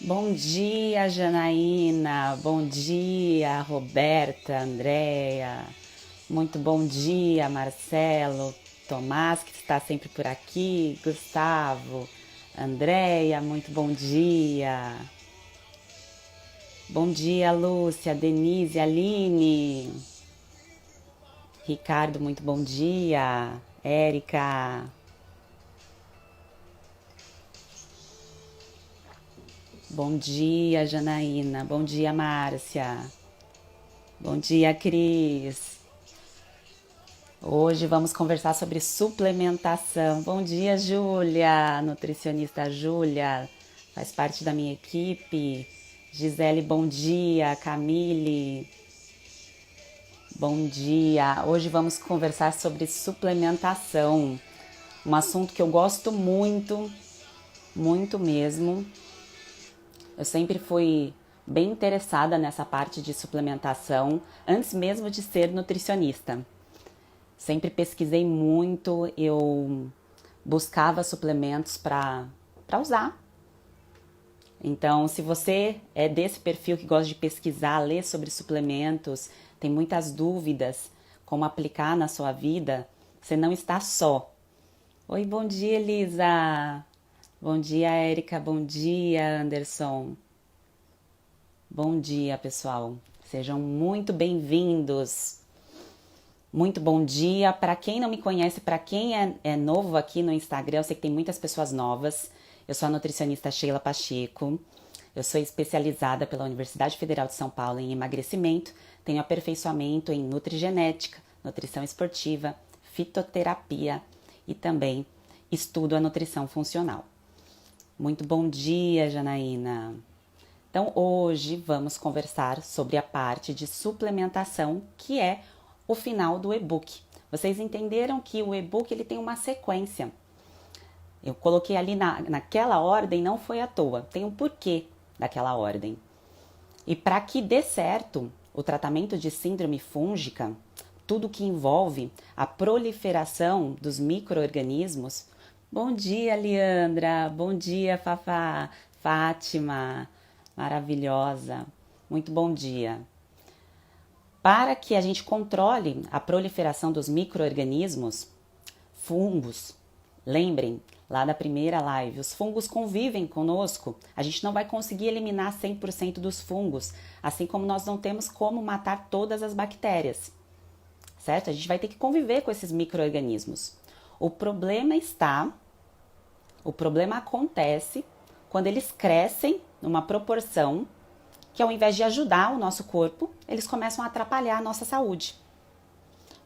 Bom dia, Janaína. Bom dia, Roberta, Andréia. Muito bom dia, Marcelo, Tomás, que está sempre por aqui, Gustavo, Andréia, muito bom dia. Bom dia, Lúcia, Denise, Aline, Ricardo, muito bom dia. Érica, bom dia, Janaína. Bom dia, Márcia. Bom dia, Cris. Hoje vamos conversar sobre suplementação. Bom dia, Júlia, nutricionista Júlia, faz parte da minha equipe. Gisele, bom dia. Camille, bom dia. Hoje vamos conversar sobre suplementação, um assunto que eu gosto muito, muito mesmo. Eu sempre fui bem interessada nessa parte de suplementação, antes mesmo de ser nutricionista. Sempre pesquisei muito, eu buscava suplementos para usar. Então, se você é desse perfil que gosta de pesquisar, ler sobre suplementos, tem muitas dúvidas como aplicar na sua vida, você não está só. Oi, bom dia, Elisa. Bom dia, Érica. Bom dia, Anderson. Bom dia, pessoal. Sejam muito bem-vindos. Muito bom dia. Para quem não me conhece, para quem é novo aqui no Instagram, eu sei que tem muitas pessoas novas. Eu sou a nutricionista Sheila Pacheco. Eu sou especializada pela Universidade Federal de São Paulo em emagrecimento. Tenho aperfeiçoamento em nutrigenética, nutrição esportiva, fitoterapia e também estudo a nutrição funcional. Muito bom dia, Janaína. Então, hoje vamos conversar sobre a parte de suplementação, que é o final do e-book. Vocês entenderam que o e-book ele tem uma sequência. Eu coloquei ali naquela ordem, não foi à toa. Tem um porquê daquela ordem. E para que dê certo o tratamento de síndrome fúngica, tudo que envolve a proliferação dos micro-organismos. Bom dia, Leandra. Bom dia, Fafá. Fátima. Maravilhosa. Muito bom dia. Para que a gente controle a proliferação dos micro-organismos, fungos, lembrem, lá da primeira live, os fungos convivem conosco, a gente não vai conseguir eliminar 100% dos fungos, assim como nós não temos como matar todas as bactérias, certo? A gente vai ter que conviver com esses micro-organismos. O problema acontece quando eles crescem numa proporção que ao invés de ajudar o nosso corpo, eles começam a atrapalhar a nossa saúde.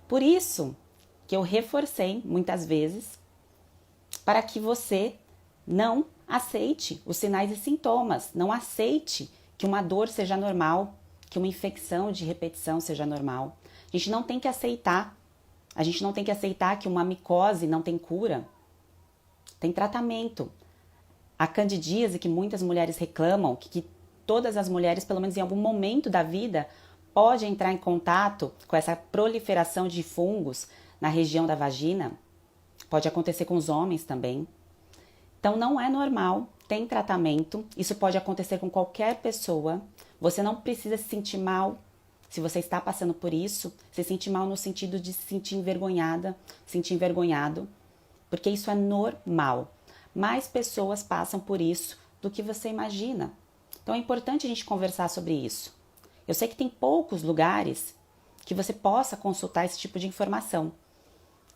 Por isso que eu reforcei muitas vezes para que você não aceite os sinais e sintomas, não aceite que uma dor seja normal, que uma infecção de repetição seja normal. A gente não tem que aceitar que uma micose não tem cura, tem tratamento. A candidíase que muitas mulheres reclamam, que todas as mulheres, pelo menos em algum momento da vida, pode entrar em contato com essa proliferação de fungos na região da vagina. Pode acontecer com os homens também. Então não é normal, tem tratamento, isso pode acontecer com qualquer pessoa. Você não precisa se sentir mal se você está passando por isso, se sentir mal no sentido de se sentir envergonhada, se sentir envergonhado, porque isso é normal. Mais pessoas passam por isso do que você imagina. Então é importante a gente conversar sobre isso. Eu sei que tem poucos lugares que você possa consultar esse tipo de informação.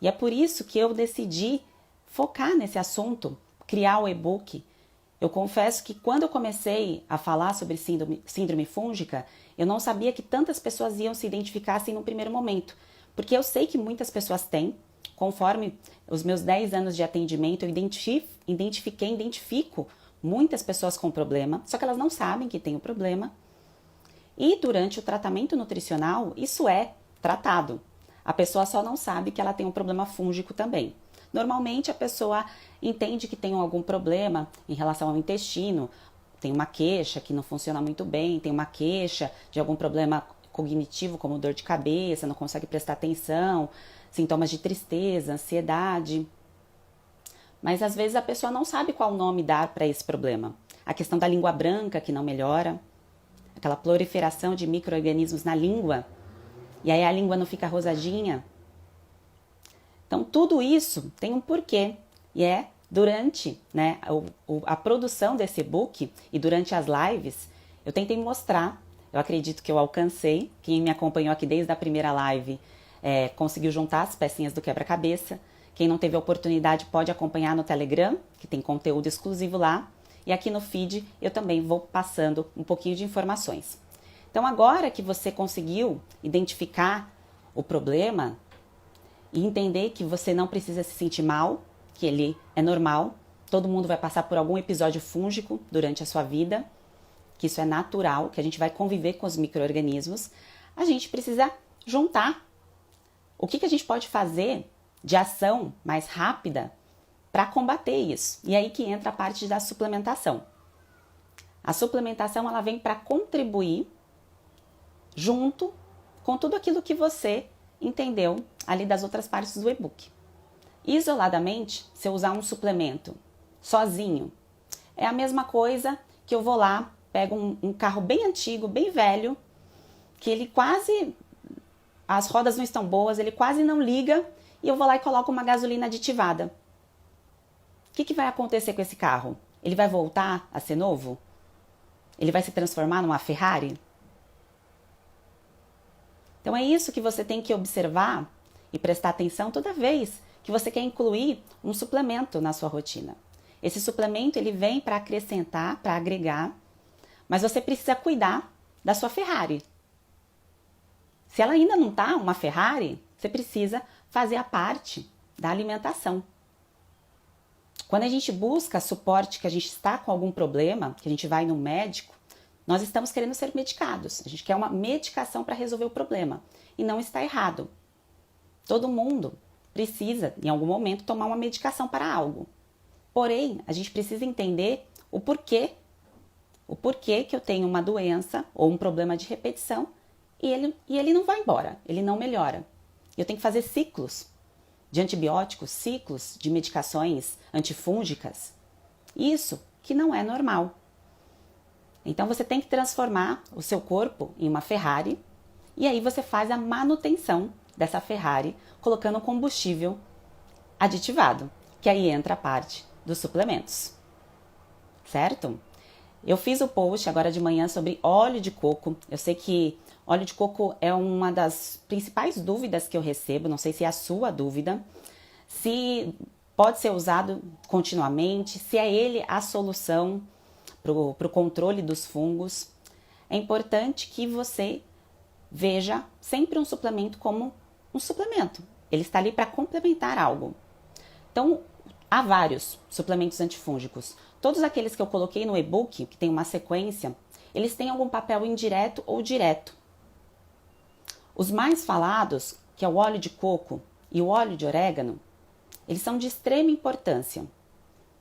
E é por isso que eu decidi focar nesse assunto, criar o e-book. Eu confesso que quando eu comecei a falar sobre síndrome fúngica, eu não sabia que tantas pessoas iam se identificar assim no primeiro momento. Porque eu sei que muitas pessoas têm, conforme os meus 10 anos de atendimento, eu identifico muitas pessoas com problema, só que elas não sabem que tem o problema. E durante o tratamento nutricional, isso é tratado. A pessoa só não sabe que ela tem um problema fúngico também. Normalmente a pessoa entende que tem algum problema em relação ao intestino, tem uma queixa que não funciona muito bem, tem uma queixa de algum problema cognitivo, como dor de cabeça, não consegue prestar atenção, sintomas de tristeza, ansiedade. Mas às vezes a pessoa não sabe qual nome dar para esse problema. a questão da língua branca que não melhora, aquela proliferação de micro-organismos na língua, e aí a língua não fica rosadinha. Então, tudo isso tem um porquê, e é durante a produção desse e-book e durante as lives, eu tentei mostrar, eu acredito que eu alcancei, quem me acompanhou aqui desde a primeira live conseguiu juntar as pecinhas do quebra-cabeça. Quem não teve a oportunidade pode acompanhar no Telegram, que tem conteúdo exclusivo lá, e aqui no feed eu também vou passando um pouquinho de informações. Então, agora que você conseguiu identificar o problema e entender que você não precisa se sentir mal, que ele é normal, todo mundo vai passar por algum episódio fúngico durante a sua vida, que isso é natural, que a gente vai conviver com os micro-organismos, a gente precisa juntar o que a gente pode fazer de ação mais rápida para combater isso. E aí que entra a parte da suplementação. A suplementação ela vem para contribuir junto com tudo aquilo que você entendeu ali das outras partes do e-book. Isoladamente, se eu usar um suplemento sozinho, é a mesma coisa que eu vou lá, pego um carro bem antigo, bem velho, que ele quase, as rodas não estão boas, ele quase não liga, e eu vou lá e coloco uma gasolina aditivada. O que vai acontecer com esse carro? Ele vai voltar a ser novo? Ele vai se transformar numa Ferrari? Então é isso que você tem que observar e prestar atenção toda vez que você quer incluir um suplemento na sua rotina. Esse suplemento ele vem para acrescentar, para agregar, mas você precisa cuidar da sua Ferrari. Se ela ainda não está uma Ferrari, você precisa fazer a parte da alimentação. Quando a gente busca suporte, que a gente está com algum problema, que a gente vai no médico, nós estamos querendo ser medicados. A gente quer uma medicação para resolver o problema. E não está errado. Todo mundo precisa, em algum momento, tomar uma medicação para algo. Porém, a gente precisa entender o porquê. O porquê que eu tenho uma doença ou um problema de repetição e ele não vai embora, ele não melhora. Eu tenho que fazer ciclos de antibióticos, ciclos de medicações antifúngicas. Isso que não é normal. Então você tem que transformar o seu corpo em uma Ferrari e aí você faz a manutenção dessa Ferrari colocando combustível aditivado, que aí entra a parte dos suplementos. Certo? Eu fiz o post agora de manhã sobre óleo de coco. Eu sei que óleo de coco é uma das principais dúvidas que eu recebo, não sei se é a sua dúvida, se pode ser usado continuamente, se é ele a solução para o controle dos fungos. É importante que você veja sempre um suplemento como um suplemento. Ele está ali para complementar algo. Então, há vários suplementos antifúngicos. Todos aqueles que eu coloquei no e-book, que tem uma sequência, eles têm algum papel indireto ou direto. Os mais falados, que é o óleo de coco e o óleo de orégano, eles são de extrema importância.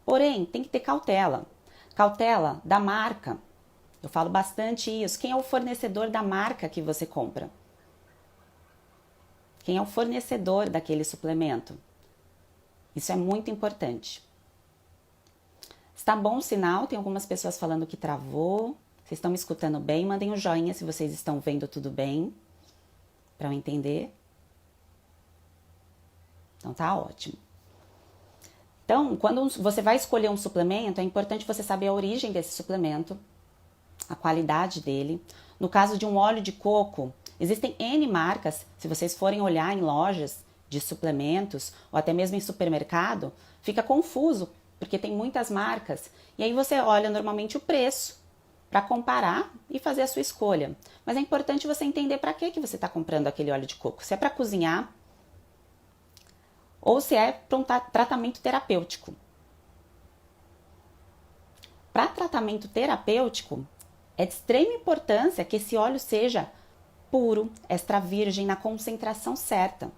Porém, tem que ter cautela. Cautela da marca. Eu falo bastante isso. Quem é o fornecedor da marca que você compra? Quem é o fornecedor daquele suplemento? Isso é muito importante. Está bom o sinal? Tem algumas pessoas falando que travou. Vocês estão me escutando bem? Mandem um joinha se vocês estão vendo tudo bem, para eu entender. Então tá ótimo. Então, quando você vai escolher um suplemento, é importante você saber a origem desse suplemento, a qualidade dele. No caso de um óleo de coco, existem N marcas. Se vocês forem olhar em lojas de suplementos ou até mesmo em supermercado, fica confuso, porque tem muitas marcas. E aí você olha normalmente o preço para comparar e fazer a sua escolha. Mas é importante você entender para que você está comprando aquele óleo de coco. Se é para cozinhar ou se é para um tratamento terapêutico. Para tratamento terapêutico, é de extrema importância que esse óleo seja puro, extra virgem, na concentração certa.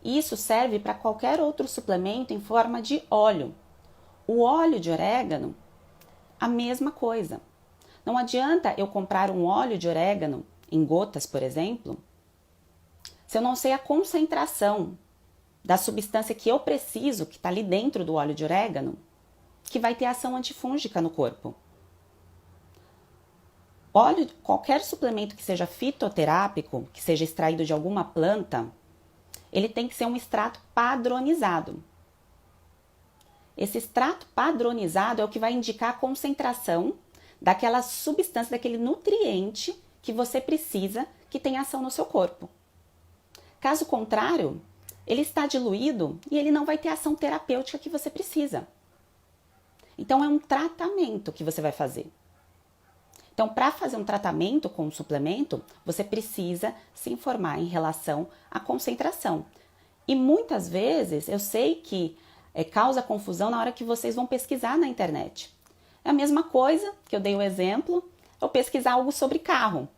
Isso serve para qualquer outro suplemento em forma de óleo. O óleo de orégano, a mesma coisa. Não adianta eu comprar um óleo de orégano em gotas, por exemplo, se eu não sei a concentração da substância que eu preciso, que está ali dentro do óleo de orégano, que vai ter ação antifúngica no corpo. Qualquer suplemento que seja fitoterápico, que seja extraído de alguma planta, ele tem que ser um extrato padronizado. Esse extrato padronizado é o que vai indicar a concentração daquela substância, daquele nutriente que você precisa que tenha ação no seu corpo. Caso contrário, ele está diluído e ele não vai ter a ação terapêutica que você precisa. Então, é um tratamento que você vai fazer. Então, para fazer um tratamento com um suplemento, você precisa se informar em relação à concentração. E muitas vezes, eu sei que causa confusão na hora que vocês vão pesquisar na internet. É a mesma coisa que eu dei o exemplo, eu pesquisar algo sobre carro.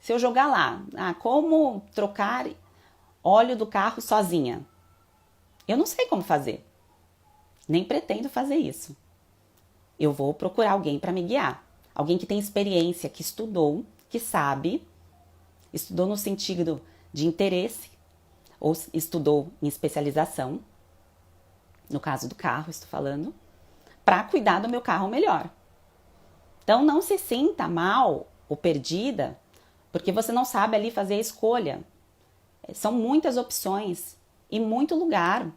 Se eu jogar lá, como trocar óleo do carro sozinha. Eu não sei como fazer. Nem pretendo fazer isso. Eu vou procurar alguém para me guiar. Alguém que tem experiência, que estudou, que sabe, estudou no sentido de interesse, ou estudou em especialização, no caso do carro, estou falando, para cuidar do meu carro melhor. Então, não se sinta mal ou perdida, porque você não sabe ali fazer a escolha. São muitas opções e muito lugar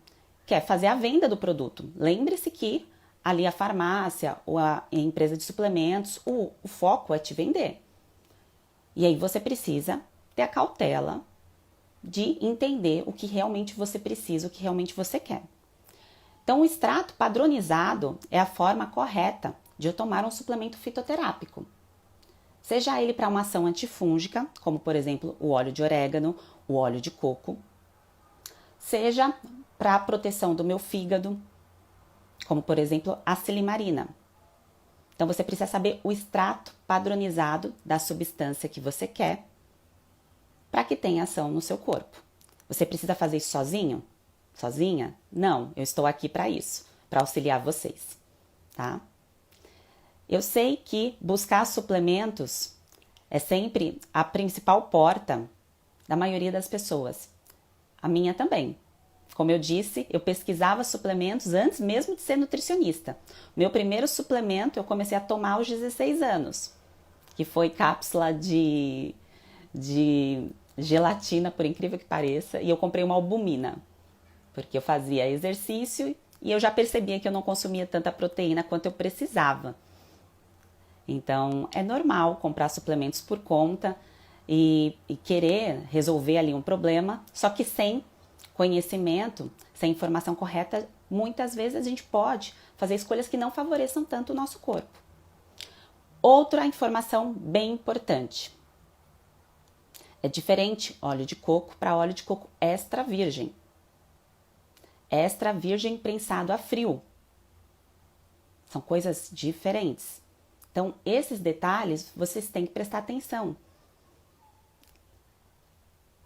quer fazer a venda do produto. Lembre-se que ali a farmácia ou a empresa de suplementos, o foco é te vender. E aí você precisa ter a cautela de entender o que realmente você precisa, o que realmente você quer. Então, o extrato padronizado é a forma correta de eu tomar um suplemento fitoterápico. Seja ele para uma ação antifúngica, como por exemplo o óleo de orégano, o óleo de coco, seja para a proteção do meu fígado, como por exemplo a silimarina. Então você precisa saber o extrato padronizado da substância que você quer para que tenha ação no seu corpo. Você precisa fazer isso sozinho? Sozinha? Não, eu estou aqui para isso, para auxiliar vocês, tá? Eu sei que buscar suplementos é sempre a principal porta da maioria das pessoas. A minha também. Como eu disse, eu pesquisava suplementos antes mesmo de ser nutricionista. Meu primeiro suplemento eu comecei a tomar aos 16 anos, que foi cápsula de gelatina, por incrível que pareça, e eu comprei uma albumina, porque eu fazia exercício e eu já percebia que eu não consumia tanta proteína quanto eu precisava. Então, é normal comprar suplementos por conta e querer resolver ali um problema, só que sem conhecimento, sem informação correta, muitas vezes a gente pode fazer escolhas que não favoreçam tanto o nosso corpo. Outra informação bem importante. É diferente óleo de coco para óleo de coco extra virgem. Extra virgem prensado a frio. São coisas diferentes. Então, esses detalhes vocês têm que prestar atenção.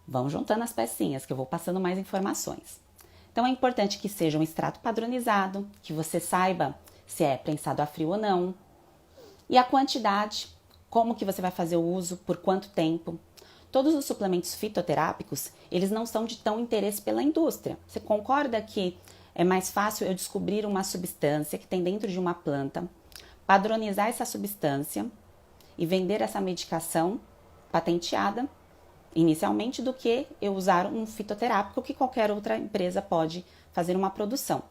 Vão juntando as pecinhas que eu vou passando mais informações. Então, é importante que seja um extrato padronizado, que você saiba se é prensado a frio ou não. E a quantidade, como que você vai fazer o uso, por quanto tempo. Todos os suplementos fitoterápicos, eles não são de tão interesse pela indústria. Você concorda que é mais fácil eu descobrir uma substância que tem dentro de uma planta, padronizar essa substância e vender essa medicação patenteada inicialmente do que eu usar um fitoterápico que qualquer outra empresa pode fazer uma produção.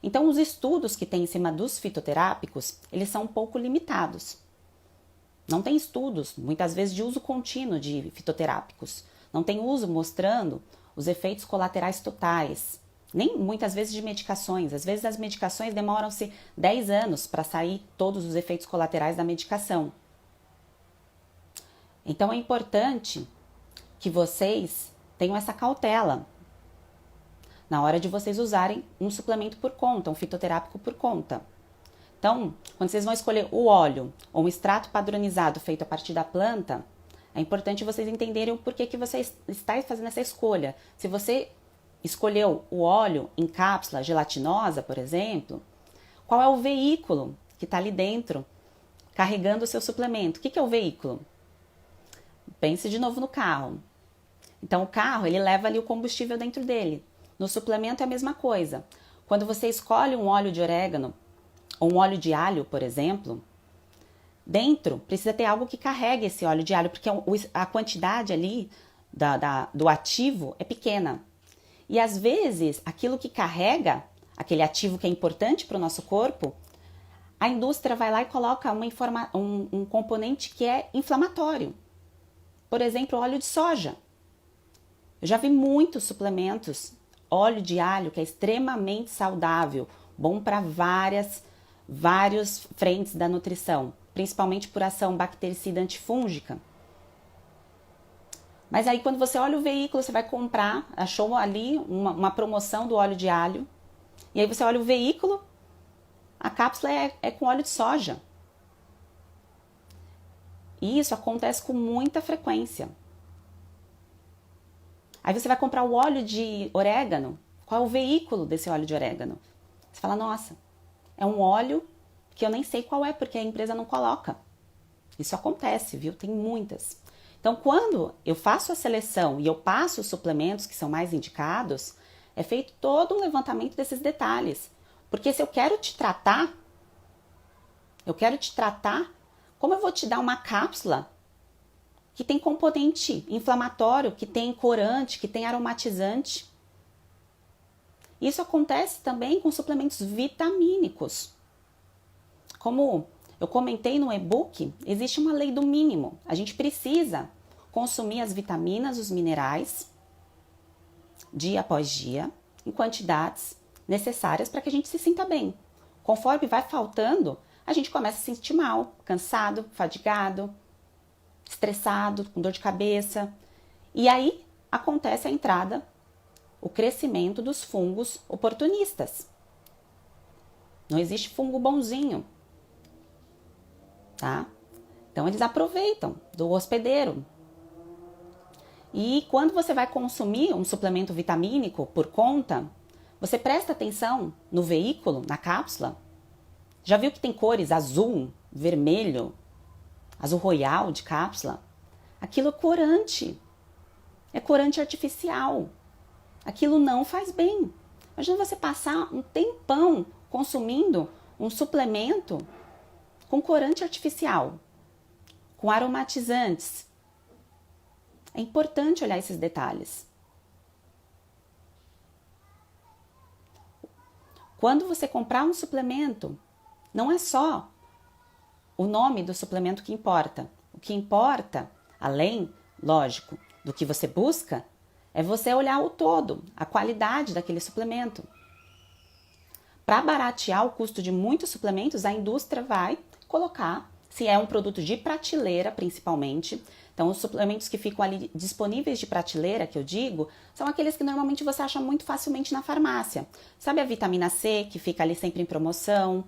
Então, os estudos que tem em cima dos fitoterápicos, eles são um pouco limitados. Não tem estudos, muitas vezes, de uso contínuo de fitoterápicos. Não tem uso mostrando os efeitos colaterais totais. Nem muitas vezes de medicações. Às vezes as medicações demoram-se 10 anos para sair todos os efeitos colaterais da medicação. Então é importante que vocês tenham essa cautela na hora de vocês usarem um suplemento por conta, um fitoterápico por conta. Então, quando vocês vão escolher o óleo ou um extrato padronizado feito a partir da planta, é importante vocês entenderem o porquê que você está fazendo essa escolha. Se você escolheu o óleo em cápsula gelatinosa, por exemplo, qual é o veículo que está ali dentro carregando o seu suplemento? O que é o veículo? Pense de novo no carro. Então, o carro, ele leva ali o combustível dentro dele. No suplemento é a mesma coisa. Quando você escolhe um óleo de orégano ou um óleo de alho, por exemplo, dentro precisa ter algo que carregue esse óleo de alho, porque a quantidade ali do ativo é pequena. E às vezes, aquilo que carrega, aquele ativo que é importante para o nosso corpo, a indústria vai lá e coloca um componente que é inflamatório. Por exemplo, óleo de soja. Eu já vi muitos suplementos, óleo de alho, que é extremamente saudável, bom para vários frentes da nutrição, principalmente por ação bactericida antifúngica. Mas aí quando você olha o veículo, você vai comprar, achou ali uma promoção do óleo de alho, e aí você olha o veículo, a cápsula é com óleo de soja. E isso acontece com muita frequência. Aí você vai comprar o óleo de orégano. Qual é o veículo desse óleo de orégano? Você fala, nossa, é um óleo que eu nem sei qual é, porque a empresa não coloca. Isso acontece, viu? Tem muitas. Então, quando eu faço a seleção e eu passo os suplementos que são mais indicados, é feito todo um levantamento desses detalhes. Porque se eu quero te tratar, como eu vou te dar uma cápsula que tem componente inflamatório, que tem corante, que tem aromatizante? Isso acontece também com suplementos vitamínicos. Como eu comentei no e-book, existe uma lei do mínimo. A gente precisa consumir as vitaminas, os minerais, dia após dia, em quantidades necessárias para que a gente se sinta bem. Conforme vai faltando, a gente começa a se sentir mal, cansado, fadigado, estressado, com dor de cabeça. E aí acontece a entrada, o crescimento dos fungos oportunistas. Não existe fungo bonzinho, tá? Então eles aproveitam do hospedeiro. E quando você vai consumir um suplemento vitamínico por conta, você presta atenção no veículo, na cápsula. Já viu que tem cores azul, vermelho, azul royal de cápsula? Aquilo é corante. É corante artificial. Aquilo não faz bem. Imagina você passar um tempão consumindo um suplemento com corante artificial, com aromatizantes. É importante olhar esses detalhes. Quando você comprar um suplemento, não é só o nome do suplemento que importa. O que importa, além, lógico, do que você busca, é você olhar o todo, a qualidade daquele suplemento. Para baratear o custo de muitos suplementos, a indústria vai colocar, se é um produto de prateleira principalmente. Então, os suplementos que ficam ali disponíveis de prateleira, que eu digo, são aqueles que normalmente você acha muito facilmente na farmácia. Sabe a vitamina C, que fica ali sempre em promoção?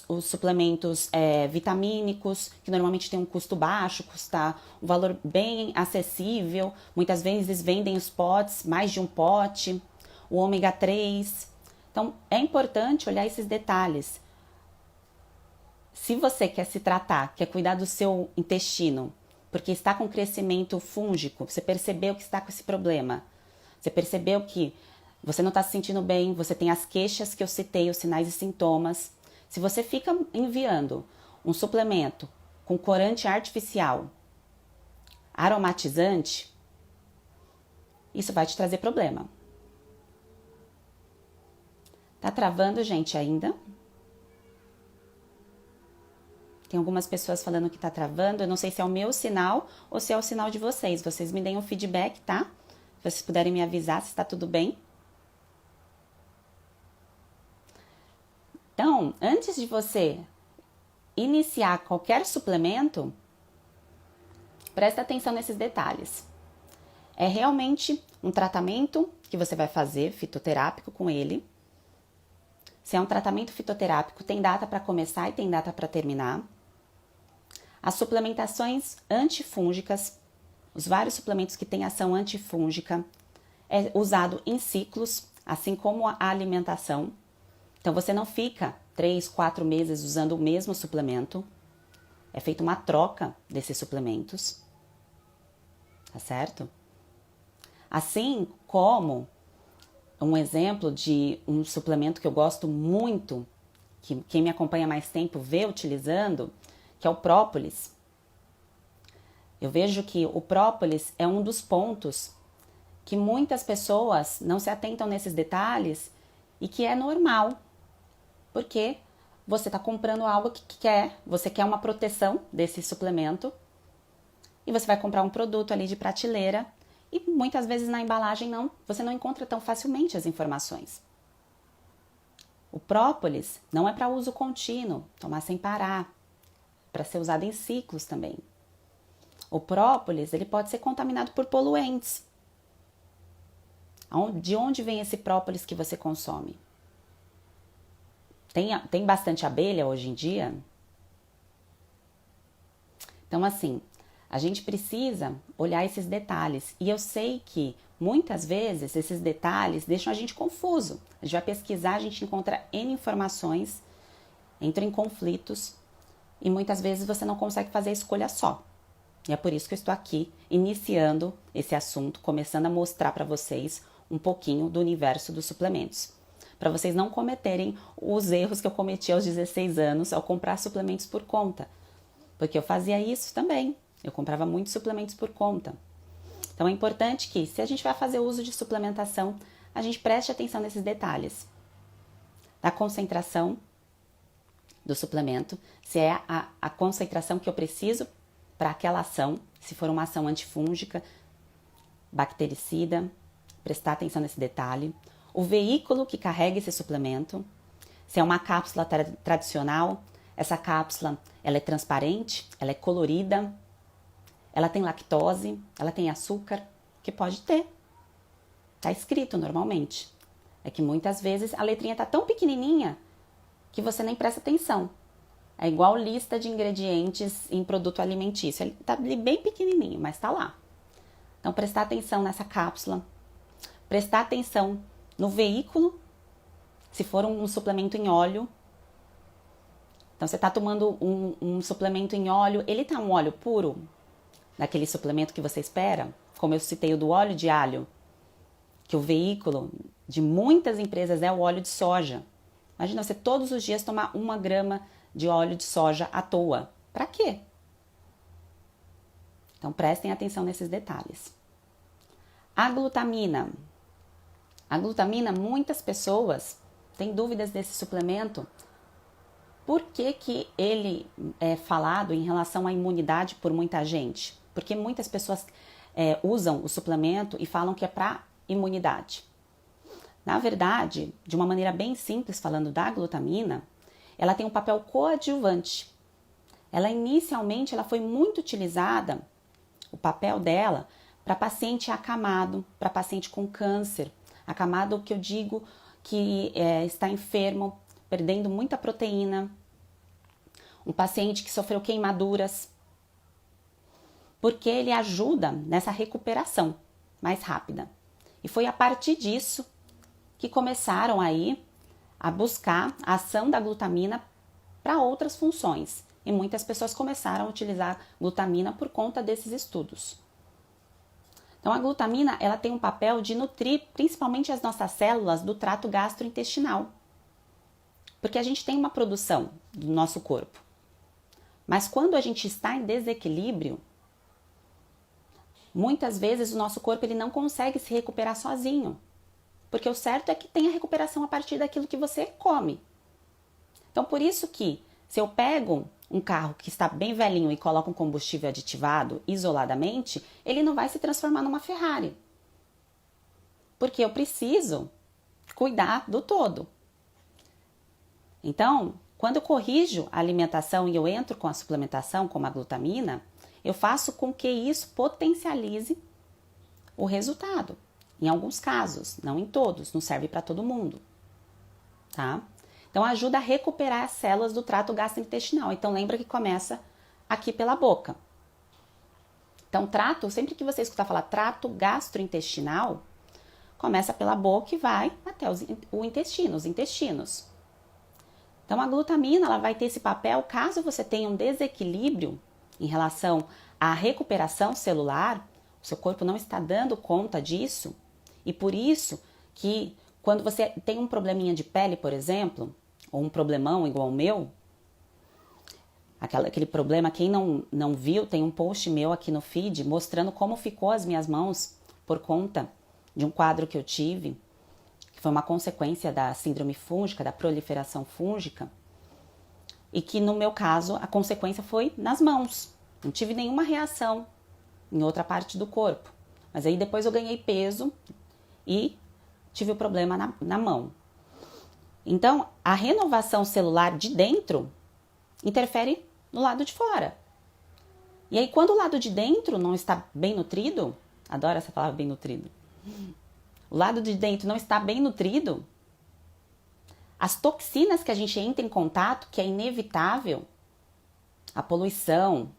Os suplementos vitamínicos, que normalmente tem um custo baixo, custa um valor bem acessível. Muitas vezes vendem os potes, mais de um pote. O ômega 3. Então, é importante olhar esses detalhes. Se você quer se tratar, quer cuidar do seu intestino, porque está com crescimento fúngico, você percebeu que está com esse problema, você percebeu que você não está se sentindo bem, você tem as queixas que eu citei, os sinais e sintomas. Se você fica enviando um suplemento com corante artificial, aromatizante, isso vai te trazer problema. Tá travando, gente, ainda? Tem algumas pessoas falando que tá travando. Eu não sei se é o meu sinal ou se é o sinal de vocês. Vocês me deem um feedback, tá? Se vocês puderem me avisar se está tudo bem. Então, antes de você iniciar qualquer suplemento, presta atenção nesses detalhes. É realmente um tratamento que você vai fazer, fitoterápico, com ele. Se é um tratamento fitoterápico, tem data para começar e tem data para terminar. As suplementações antifúngicas, os vários suplementos que têm ação antifúngica, é usado em ciclos, assim como a alimentação. Então, você não fica 3, 4 meses usando o mesmo suplemento. É feita uma troca desses suplementos. Tá certo? Assim como um exemplo de um suplemento que eu gosto muito, que quem me acompanha mais tempo vê utilizando, que é o própolis. Eu vejo que o própolis é um dos pontos que muitas pessoas não se atentam nesses detalhes e que é normal, porque você está comprando algo que quer, você quer uma proteção desse suplemento e você vai comprar um produto ali de prateleira e muitas vezes na embalagem você não encontra tão facilmente as informações. O própolis não é para uso contínuo, tomar sem parar, para ser usado em ciclos também. O própolis, ele pode ser contaminado por poluentes. De onde vem esse própolis que você consome? Tem bastante abelha hoje em dia? Então, assim, a gente precisa olhar esses detalhes. E eu sei que muitas vezes esses detalhes deixam a gente confuso. A gente vai pesquisar, a gente encontra N informações, entra em conflitos e muitas vezes você não consegue fazer a escolha só. E é por isso que eu estou aqui iniciando esse assunto, começando a mostrar para vocês um pouquinho do universo dos suplementos. Para vocês não cometerem os erros que eu cometi aos 16 anos ao comprar suplementos por conta. Porque eu fazia isso também. Eu comprava muitos suplementos por conta. Então é importante que, se a gente vai fazer uso de suplementação, a gente preste atenção nesses detalhes. Da concentração do suplemento, se é a concentração que eu preciso para aquela ação, se for uma ação antifúngica, bactericida, prestar atenção nesse detalhe. O veículo que carrega esse suplemento, se é uma cápsula tradicional, essa cápsula ela é transparente, ela é colorida, ela tem lactose, ela tem açúcar, que pode ter. Tá escrito normalmente. É que muitas vezes a letrinha tá tão pequenininha que você nem presta atenção. É igual lista de ingredientes em produto alimentício. Ele tá ali bem pequenininho, mas tá lá. Então, prestar atenção nessa cápsula. Prestar atenção no veículo, se for um suplemento em óleo. Então, você tá tomando um suplemento em óleo, ele tá um óleo puro? Daquele suplemento que você espera? Como eu citei o do óleo de alho, que o veículo de muitas empresas é o óleo de soja. Imagina você todos os dias tomar 1 grama de óleo de soja à toa. Para quê? Então prestem atenção nesses detalhes. A glutamina. A glutamina, muitas pessoas têm dúvidas desse suplemento. Por que ele é falado em relação à imunidade por muita gente? Porque muitas pessoas usam o suplemento e falam que é para imunidade. Na verdade, de uma maneira bem simples, falando da glutamina, ela tem um papel coadjuvante. Inicialmente foi muito utilizada, o papel dela, para paciente acamado, para paciente com câncer. Acamado, que eu digo que está enfermo, perdendo muita proteína. Um paciente que sofreu queimaduras. Porque ele ajuda nessa recuperação mais rápida. E foi a partir disso que começaram aí a buscar a ação da glutamina para outras funções. E muitas pessoas começaram a utilizar glutamina por conta desses estudos. Então a glutamina ela tem um papel de nutrir principalmente as nossas células do trato gastrointestinal. Porque a gente tem uma produção do nosso corpo. Mas quando a gente está em desequilíbrio, muitas vezes o nosso corpo ele não consegue se recuperar sozinho. Porque o certo é que tem a recuperação a partir daquilo que você come. Então, por isso que, se eu pego um carro que está bem velhinho e coloco um combustível aditivado isoladamente, ele não vai se transformar numa Ferrari. Porque eu preciso cuidar do todo. Então, quando eu corrijo a alimentação e eu entro com a suplementação, como a glutamina, eu faço com que isso potencialize o resultado. Em alguns casos, não em todos, não serve para todo mundo, tá? Então ajuda a recuperar as células do trato gastrointestinal. Então lembra que começa aqui pela boca. Então sempre que você escutar falar trato gastrointestinal, começa pela boca e vai até os intestinos. Então a glutamina ela vai ter esse papel caso você tenha um desequilíbrio em relação à recuperação celular, o seu corpo não está dando conta disso. E por isso que quando você tem um probleminha de pele, por exemplo, ou um problemão igual o meu, aquele problema, quem não viu, tem um post meu aqui no feed mostrando como ficou as minhas mãos por conta de um quadro que eu tive, que foi uma consequência da síndrome fúngica, da proliferação fúngica, e que no meu caso a consequência foi nas mãos. Não tive nenhuma reação em outra parte do corpo, mas aí depois eu ganhei peso e tive o problema na mão. Então, a renovação celular de dentro interfere no lado de fora. E aí, quando o lado de dentro não está bem nutrido, adoro essa palavra bem nutrido, o lado de dentro não está bem nutrido, as toxinas que a gente entra em contato, que é inevitável, a poluição,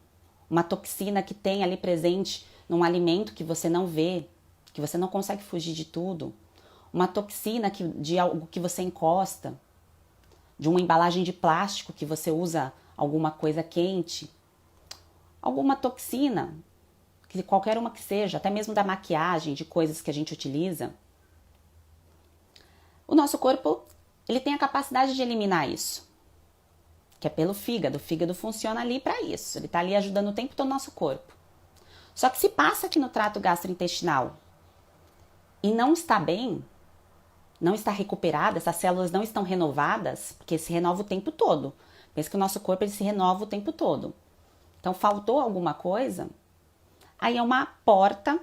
uma toxina que tem ali presente num alimento que você não vê, que você não consegue fugir de tudo, uma toxina de algo que você encosta, de uma embalagem de plástico que você usa alguma coisa quente, alguma toxina, que qualquer uma que seja, até mesmo da maquiagem, de coisas que a gente utiliza. O nosso corpo, ele tem a capacidade de eliminar isso, que é pelo fígado. O fígado funciona ali para isso, ele está ali ajudando o tempo todo o nosso corpo. Só que se passa aqui no trato gastrointestinal e não está bem, não está recuperada, essas células não estão renovadas, porque se renova o tempo todo. Pensa que o nosso corpo ele se renova o tempo todo. Então, faltou alguma coisa, aí é uma porta,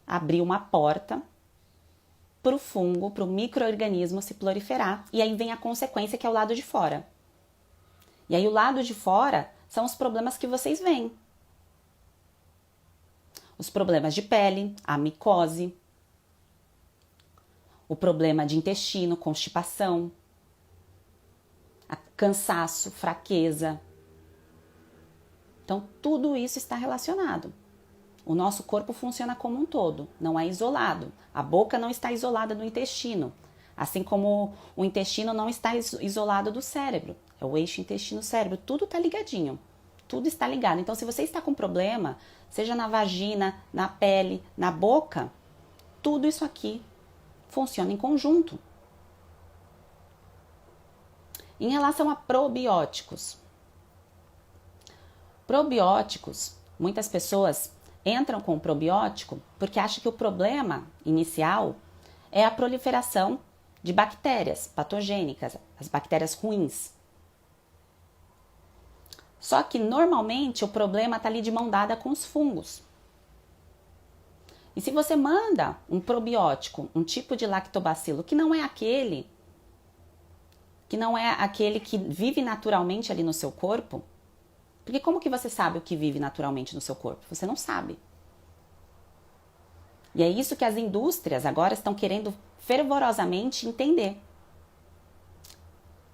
abrir uma porta para o fungo, para o micro-organismo se proliferar. E aí vem a consequência, que é o lado de fora. E aí o lado de fora são os problemas que vocês veem. Os problemas de pele, a micose, o problema de intestino, constipação, cansaço, fraqueza. Então, tudo isso está relacionado. O nosso corpo funciona como um todo, não é isolado. A boca não está isolada do intestino, assim como o intestino não está isolado do cérebro. É o eixo intestino-cérebro, tudo está ligadinho, tudo está ligado. Então, se você está com problema, seja na vagina, na pele, na boca, tudo isso aqui funciona em conjunto. Em relação a probióticos. Probióticos, muitas pessoas entram com o probiótico porque acham que o problema inicial é a proliferação de bactérias patogênicas, as bactérias ruins. Só que normalmente o problema está ali de mão dada com os fungos. E se você manda um probiótico, um tipo de lactobacilo que não é aquele que vive naturalmente ali no seu corpo, porque como que você sabe o que vive naturalmente no seu corpo? Você não sabe. E é isso que as indústrias agora estão querendo fervorosamente entender.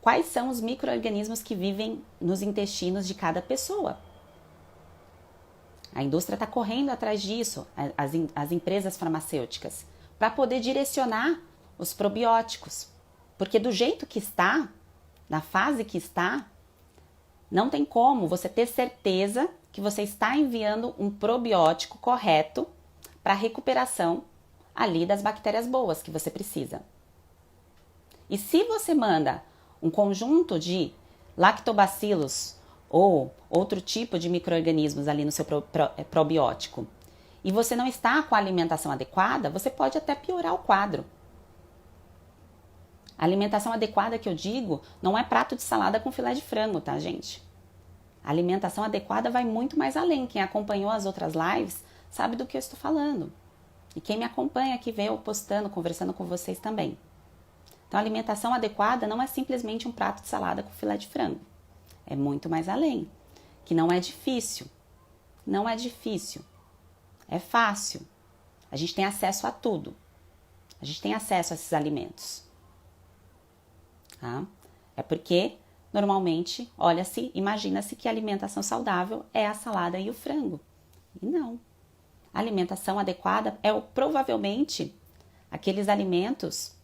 Quais são os micro-organismos que vivem nos intestinos de cada pessoa? A indústria está correndo atrás disso, as empresas farmacêuticas, para poder direcionar os probióticos. Porque do jeito que está, na fase que está, não tem como você ter certeza que você está enviando um probiótico correto para a recuperação ali das bactérias boas que você precisa. E se você manda um conjunto de lactobacilos ou outro tipo de micro-organismos ali no seu probiótico e você não está com a alimentação adequada, você pode até piorar o quadro. A alimentação adequada que eu digo não é prato de salada com filé de frango, tá, gente? A alimentação adequada vai muito mais além. Quem acompanhou as outras lives sabe do que eu estou falando. E quem me acompanha aqui, vê eu postando, conversando com vocês também. Então, a alimentação adequada não é simplesmente um prato de salada com filé de frango. É muito mais além. Que não é difícil. Não é difícil. É fácil. A gente tem acesso a tudo. A gente tem acesso a esses alimentos. Tá? É porque, normalmente, olha-se, imagina-se que a alimentação saudável é a salada e o frango. E não. A alimentação adequada é provavelmente aqueles alimentos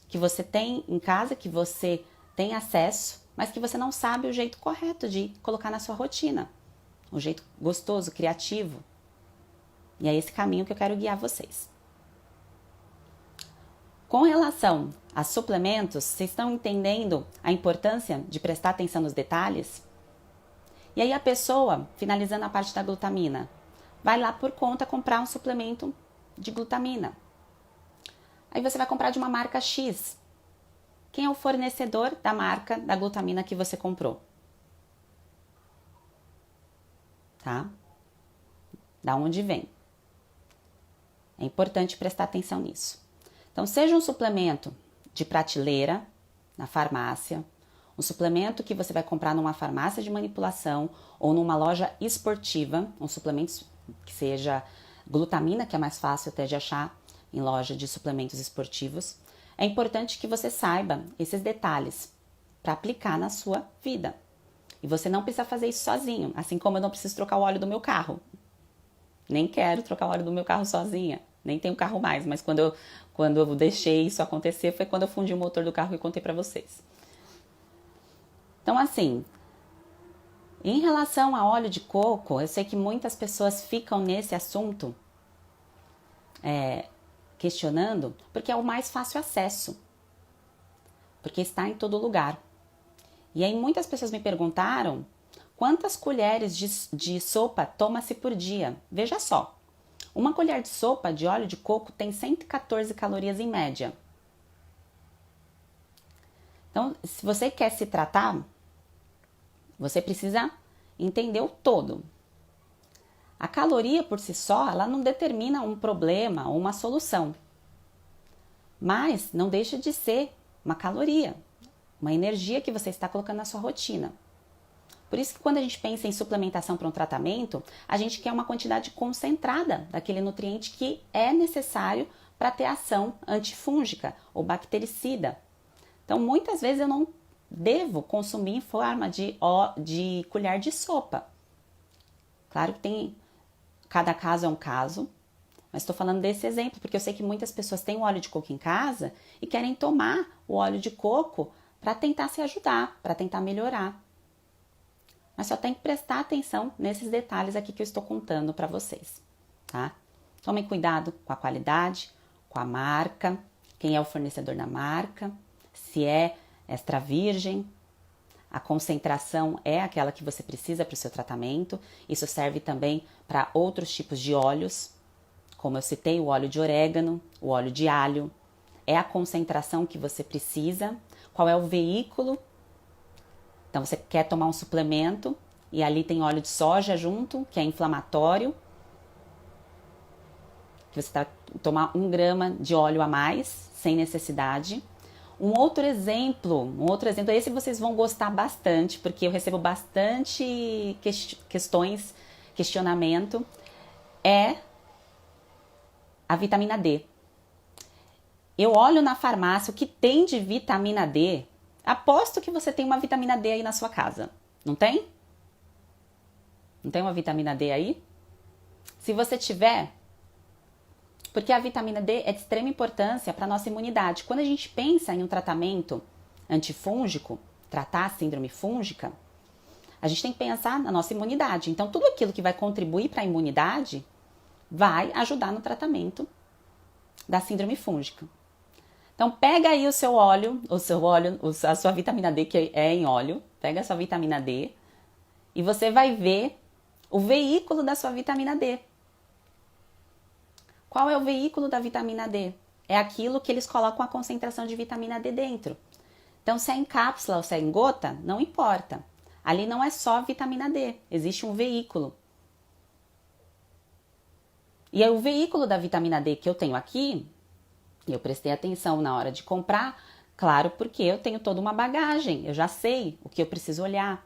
que você tem em casa, que você tem acesso, mas que você não sabe o jeito correto de colocar na sua rotina. Um jeito gostoso, criativo. E é esse caminho que eu quero guiar vocês. Com relação a suplementos, vocês estão entendendo a importância de prestar atenção nos detalhes? E aí a pessoa, finalizando a parte da glutamina, vai lá por conta comprar um suplemento de glutamina. Aí você vai comprar de uma marca X. Quem é o fornecedor da marca da glutamina que você comprou? Tá? Da onde vem? É importante prestar atenção nisso. Então, seja um suplemento de prateleira na farmácia, um suplemento que você vai comprar numa farmácia de manipulação ou numa loja esportiva, um suplemento que seja glutamina, que é mais fácil até de achar em loja de suplementos esportivos. É importante que você saiba esses detalhes para aplicar na sua vida. E você não precisa fazer isso sozinho, assim como eu não preciso trocar o óleo do meu carro. Nem quero trocar o óleo do meu carro sozinha. Nem tenho carro mais, mas quando eu deixei isso acontecer foi quando eu fundi o motor do carro e contei para vocês. Então, assim, em relação a óleo de coco, eu sei que muitas pessoas ficam nesse assunto questionando, porque é o mais fácil acesso, porque está em todo lugar. E aí muitas pessoas me perguntaram quantas colheres de sopa toma-se por dia. Veja só, uma colher de sopa de óleo de coco tem 114 calorias em média. Então, se você quer se tratar, você precisa entender o todo. A caloria por si só, ela não determina um problema ou uma solução. Mas não deixa de ser uma caloria, uma energia que você está colocando na sua rotina. Por isso que quando a gente pensa em suplementação para um tratamento, a gente quer uma quantidade concentrada daquele nutriente que é necessário para ter ação antifúngica ou bactericida. Então, muitas vezes eu não devo consumir em forma de colher de sopa. Claro que cada caso é um caso, mas estou falando desse exemplo porque eu sei que muitas pessoas têm o óleo de coco em casa e querem tomar o óleo de coco para tentar se ajudar, para tentar melhorar. Mas só tem que prestar atenção nesses detalhes aqui que eu estou contando para vocês, tá? Tomem cuidado com a qualidade, com a marca, quem é o fornecedor da marca, se é extra virgem, a concentração é aquela que você precisa para o seu tratamento. Isso serve também para outros tipos de óleos, como eu citei, o óleo de orégano, o óleo de alho. É a concentração que você precisa, qual é o veículo. Então, você quer tomar um suplemento e ali tem óleo de soja junto, que é inflamatório. Que você está tomar 1 grama de óleo a mais, sem necessidade. Um outro exemplo, esse vocês vão gostar bastante, porque eu recebo bastante questionamento, é a vitamina D. Eu olho na farmácia o que tem de vitamina D. Aposto que você tem uma vitamina D aí na sua casa. Não tem? Não tem uma vitamina D aí? Se você tiver, porque a vitamina D é de extrema importância para a nossa imunidade. Quando a gente pensa em um tratamento antifúngico, tratar a síndrome fúngica, a gente tem que pensar na nossa imunidade. Então, tudo aquilo que vai contribuir para a imunidade vai ajudar no tratamento da síndrome fúngica. Então, pega aí a sua vitamina D, que é em óleo, pega a sua vitamina D e você vai ver o veículo da sua vitamina D. Qual é o veículo da vitamina D? É aquilo que eles colocam a concentração de vitamina D dentro. Então, se é em cápsula ou se é em gota, não importa. Ali não é só vitamina D, existe um veículo. E é o veículo da vitamina D que eu tenho aqui, eu prestei atenção na hora de comprar, claro, porque eu tenho toda uma bagagem, eu já sei o que eu preciso olhar.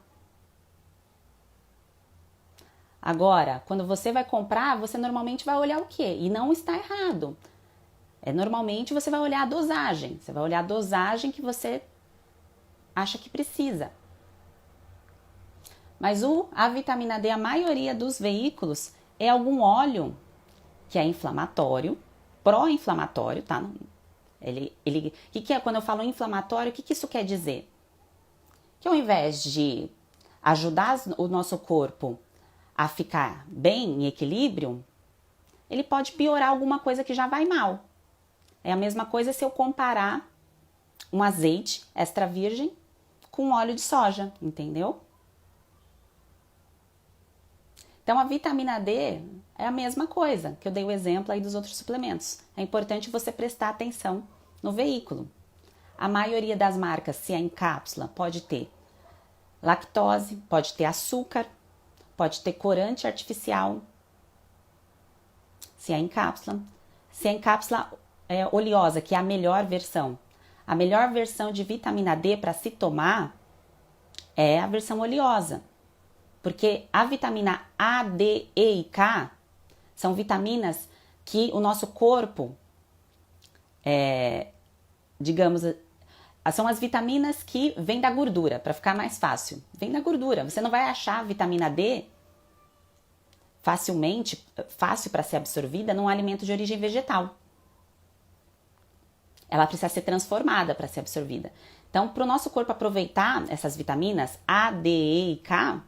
Agora, quando você vai comprar, você normalmente vai olhar o quê? E não está errado. Normalmente você vai olhar a dosagem. Você vai olhar a dosagem que você acha que precisa. Mas a vitamina D, a maioria dos veículos, é algum óleo que é inflamatório, pró-inflamatório, tá? Que é, quando eu falo inflamatório, o que isso quer dizer? Que ao invés de ajudar o nosso corpo a ficar bem, em equilíbrio, ele pode piorar alguma coisa que já vai mal. É a mesma coisa se eu comparar um azeite extra virgem com óleo de soja, entendeu? Então a vitamina D é a mesma coisa, que eu dei o exemplo aí dos outros suplementos. É importante você prestar atenção no veículo. A maioria das marcas, se é em cápsula, pode ter lactose, pode ter açúcar, pode ter corante artificial, se é em cápsula. Se é em cápsula oleosa, que é a melhor versão. A melhor versão de vitamina D para se tomar é a versão oleosa. Porque a vitamina A, D, E e K são vitaminas que o nosso corpo, digamos, são as vitaminas que vêm da gordura, para ficar mais fácil. Vem da gordura. Você não vai achar a vitamina D facilmente, fácil para ser absorvida num alimento de origem vegetal. Ela precisa ser transformada para ser absorvida. Então, para o nosso corpo aproveitar essas vitaminas A, D, E e K,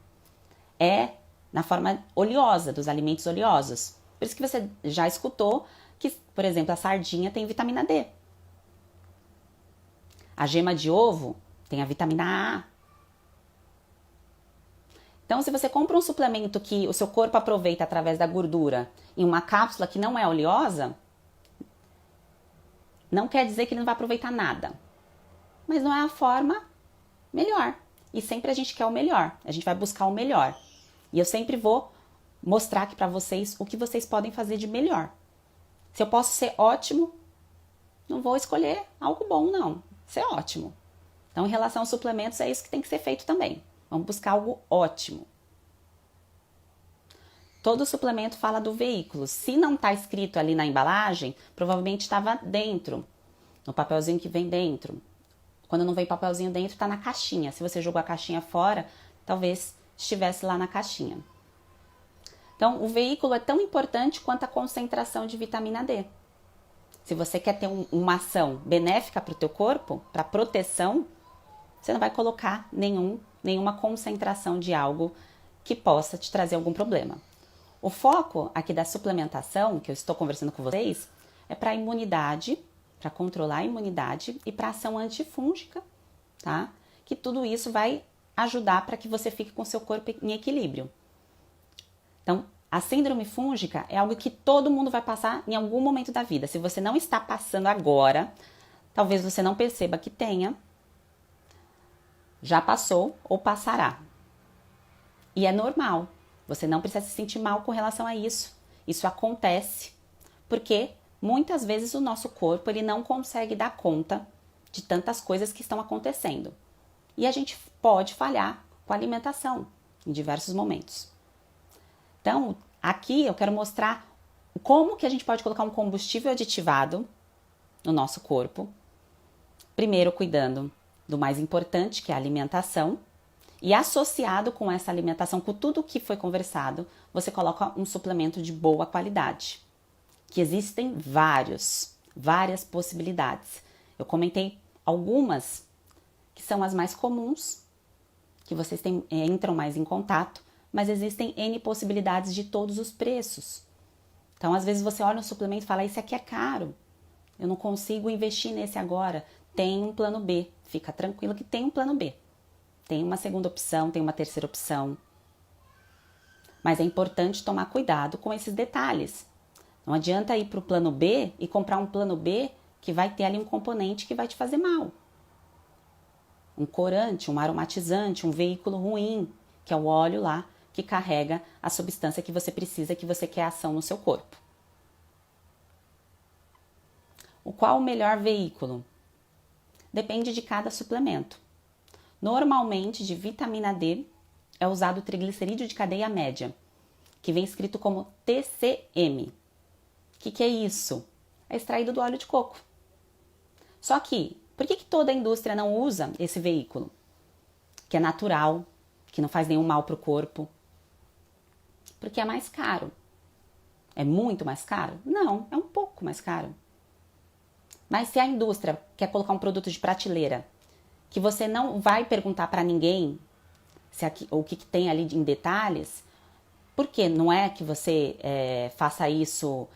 é na forma oleosa, dos alimentos oleosos. Por isso que você já escutou que, por exemplo, a sardinha tem vitamina D. A gema de ovo tem a vitamina A. Então, se você compra um suplemento que o seu corpo aproveita através da gordura em uma cápsula que não é oleosa, não quer dizer que ele não vai aproveitar nada. Mas não é a forma melhor. E sempre a gente quer o melhor. A gente vai buscar o melhor. E eu sempre vou mostrar aqui para vocês o que vocês podem fazer de melhor. Se eu posso ser ótimo, não vou escolher algo bom, não. Ser ótimo. Então, em relação aos suplementos, é isso que tem que ser feito também. Vamos buscar algo ótimo. Todo suplemento fala do veículo. Se não está escrito ali na embalagem, provavelmente estava dentro, no papelzinho que vem dentro. Quando não vem papelzinho dentro, está na caixinha. Se você jogou a caixinha fora, talvez estivesse lá na caixinha. Então, o veículo é tão importante quanto a concentração de vitamina D. Se você quer ter uma ação benéfica para o teu corpo, para proteção, você não vai colocar nenhuma concentração de algo que possa te trazer algum problema. O foco aqui da suplementação, que eu estou conversando com vocês, é para a imunidade, para controlar a imunidade e para ação antifúngica, tá? Que tudo isso vai ajudar para que você fique com o seu corpo em equilíbrio. Então, a síndrome fúngica é algo que todo mundo vai passar em algum momento da vida. Se você não está passando agora, talvez você não perceba que tenha, já passou ou passará. E é normal. Você não precisa se sentir mal com relação a isso. Isso acontece porque muitas vezes o nosso corpo ele não consegue dar conta de tantas coisas que estão acontecendo. E a gente pode falhar com a alimentação em diversos momentos. Então, aqui eu quero mostrar como que a gente pode colocar um combustível aditivado no nosso corpo. Primeiro, cuidando do mais importante, que é a alimentação. E associado com essa alimentação, com tudo que foi conversado, você coloca um suplemento de boa qualidade. Que existem várias possibilidades. Eu comentei algumas que são as mais comuns, que vocês entram mais em contato, mas existem N possibilidades de todos os preços. Então, às vezes você olha um suplemento e fala, esse aqui é caro, eu não consigo investir nesse agora. Tem um plano B, fica tranquilo que tem um plano B. Tem uma segunda opção, tem uma terceira opção. Mas é importante tomar cuidado com esses detalhes. Não adianta ir para o plano B e comprar um plano B que vai ter ali um componente que vai te fazer mal. Um corante, um aromatizante, um veículo ruim, que é o óleo lá que carrega a substância que você precisa, que você quer ação no seu corpo. Qual o melhor veículo? Depende de cada suplemento. Normalmente, de vitamina D, é usado o triglicerídeo de cadeia média, que vem escrito como TCM. O que é isso? É extraído do óleo de coco. Só que, por que toda a indústria não usa esse veículo? Que é natural, que não faz nenhum mal para o corpo. Porque é mais caro. É muito mais caro? Não, é um pouco mais caro. Mas se a indústria quer colocar um produto de prateleira, que você não vai perguntar para ninguém o que tem ali em detalhes, porque não é que você faça isso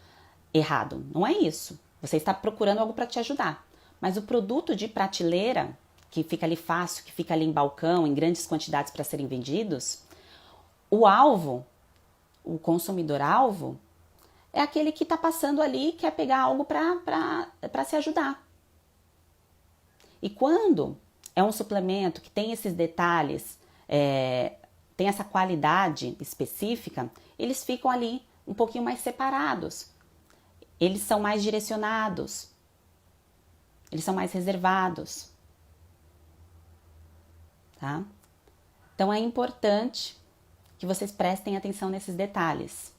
errado, não é isso. Você está procurando algo para te ajudar. Mas o produto de prateleira, que fica ali fácil, que fica ali em balcão, em grandes quantidades para serem vendidos, o alvo, o consumidor-alvo, é aquele que está passando ali e quer pegar algo para se ajudar. E quando é um suplemento que tem esses detalhes, tem essa qualidade específica, eles ficam ali um pouquinho mais separados. Eles são mais direcionados. Eles são mais reservados. Tá? Então é importante que vocês prestem atenção nesses detalhes.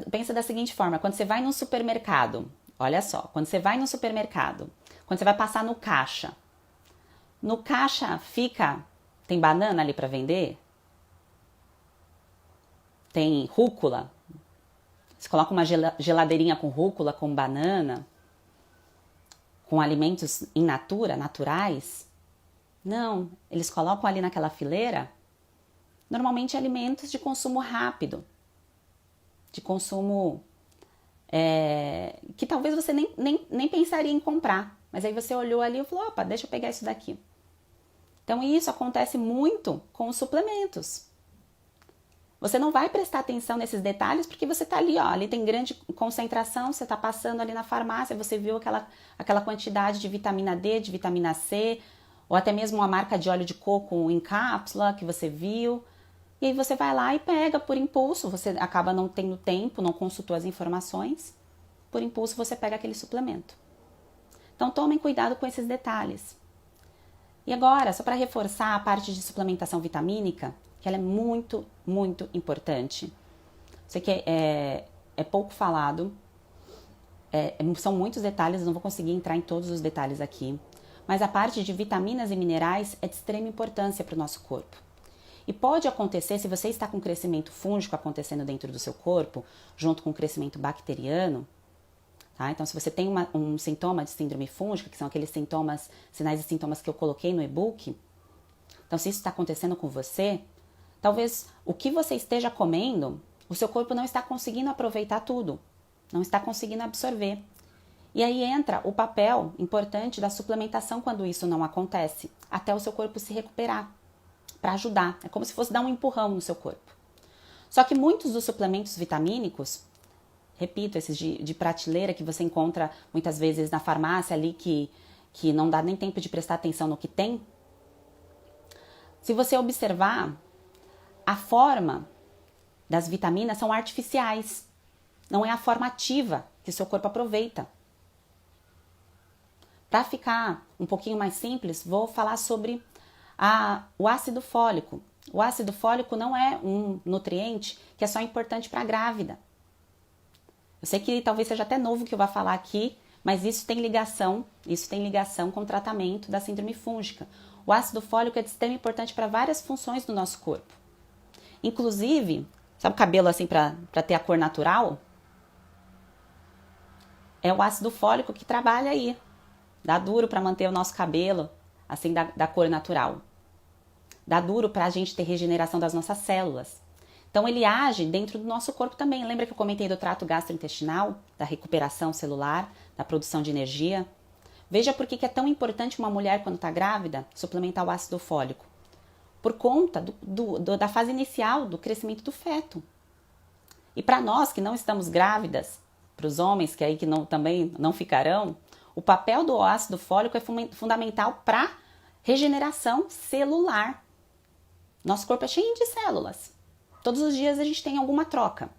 Pensa da seguinte forma, quando você vai no supermercado, olha só, quando você vai no supermercado, quando você vai passar no caixa tem banana ali para vender? Tem rúcula? Você coloca uma geladeirinha com rúcula, com banana, com alimentos in natura, naturais? Não, eles colocam ali naquela fileira, normalmente alimentos de consumo rápido, de consumo que talvez você nem pensaria em comprar, mas aí você olhou ali e falou, opa, deixa eu pegar isso daqui. Então isso acontece muito com os suplementos. Você não vai prestar atenção nesses detalhes porque você está ali, ó, ali tem grande concentração, você está passando ali na farmácia, você viu aquela quantidade de vitamina D, de vitamina C, ou até mesmo uma marca de óleo de coco em cápsula que você viu, e aí você vai lá e pega por impulso, você acaba não tendo tempo, não consultou as informações, por impulso você pega aquele suplemento. Então tomem cuidado com esses detalhes. E agora, só para reforçar a parte de suplementação vitamínica, que ela é muito, muito importante. Sei que é pouco falado, são muitos detalhes, não vou conseguir entrar em todos os detalhes aqui, mas a parte de vitaminas e minerais é de extrema importância para o nosso corpo. E pode acontecer, se você está com crescimento fúngico acontecendo dentro do seu corpo, junto com o crescimento bacteriano, tá? Então se você tem um sintoma de síndrome fúngica, que são aqueles sinais e sintomas que eu coloquei no e-book, então se isso está acontecendo com você, talvez o que você esteja comendo, o seu corpo não está conseguindo aproveitar tudo, não está conseguindo absorver. E aí entra o papel importante da suplementação quando isso não acontece, até o seu corpo se recuperar, para ajudar. É como se fosse dar um empurrão no seu corpo. Só que muitos dos suplementos vitamínicos, repito, esses de prateleira que você encontra muitas vezes na farmácia ali que não dá nem tempo de prestar atenção no que tem, se você observar, a forma das vitaminas são artificiais, não é a forma ativa que o seu corpo aproveita. Para ficar um pouquinho mais simples, vou falar sobre o ácido fólico. O ácido fólico não é um nutriente que é só importante para a grávida. Eu sei que talvez seja até novo que eu vá falar aqui, mas isso tem ligação com o tratamento da síndrome fúngica. O ácido fólico é de extrema importância para várias funções do nosso corpo. Inclusive, sabe o cabelo assim para ter a cor natural? É o ácido fólico que trabalha aí. Dá duro para manter o nosso cabelo assim da cor natural. Dá duro para a gente ter regeneração das nossas células. Então ele age dentro do nosso corpo também. Lembra que eu comentei do trato gastrointestinal, da recuperação celular, da produção de energia? Veja por que é tão importante uma mulher quando está grávida suplementar o ácido fólico. Por conta da fase inicial do crescimento do feto. E para nós que não estamos grávidas, para os homens que aí também não ficarão, o papel do ácido fólico é fundamental para regeneração celular. Nosso corpo é cheio de células. Todos os dias a gente tem alguma troca.